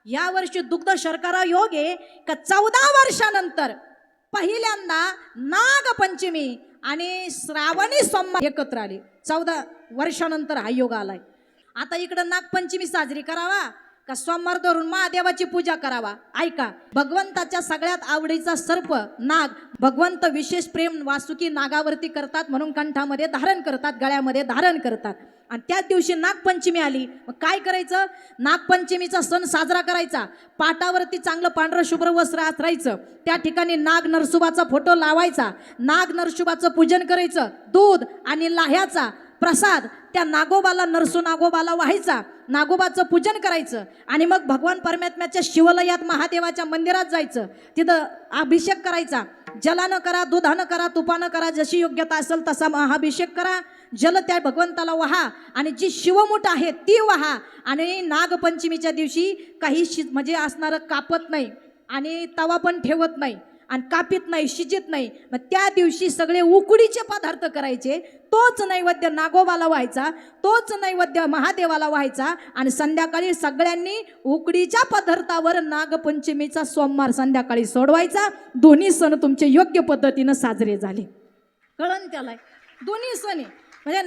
या वर्षी दुग्ध शर्करा योग आहे का 14 वर्षानंतर पहिल्यांदा नागपंचमी आणि श्रावणी सोमवार एकत्र आले. 14 वर्षानंतर हा योग आलाय. आता इकडं नागपंचमी साजरी करावा का सोमवार धरून महादेवाची पूजा करावा? ऐका, भगवंताच्या सगळ्यात आवडीचा सर्प नाग, भगवंत विशेष प्रेम वासुकी नागावरती करतात म्हणून कंठामध्ये धारण करतात, गळ्यामध्ये धारण करतात. आणि त्याच दिवशी नागपंचमी आली. मग काय करायचं? नागपंचमीचा सण साजरा करायचा. पाटावरती चांगलं पांढरं शुभ्र वस्त्र आथरायचं, त्या ठिकाणी नाग नरसुबाचा फोटो लावायचा, नाग नरसुबाचं पूजन करायचं, दूध आणि लाह्याचा प्रसाद त्या नागोबाला, नरसू नागोबाला व्हायचा, नागोबाचं पूजन करायचं. आणि मग भगवान परमात्म्याच्या शिवलयात महादेवाच्या मंदिरात जायचं, तिथं अभिषेक करायचा. जलानं करा, दुधानं करा, तुपानं करा, जशी योग्यता असेल तसा महाभिषेक करा. जल त्या भगवंताला वाहा आणि जी शिवमूठ आहे ती वाहा. आणि नागपंचमीच्या दिवशी काही म्हणजे असणारं कापत नाही आणि तवा पण ठेवत नाही आणि कापीत नाही, शिजत नाही. मग त्या दिवशी सगळे उकडीचे पदार्थ करायचे. तोच नैवेद्य नागोबाला व्हायचा, तोच नैवेद्य महादेवाला व्हायचा. आणि संध्याकाळी सगळ्यांनी उकडीच्या पदार्थावर नागपंचमीचा सोमवार संध्याकाळी सोडवायचा. दोन्ही सण तुमचे योग्य पद्धतीनं साजरे झाले. कळण त्याला? दोन्ही सण म्हणजे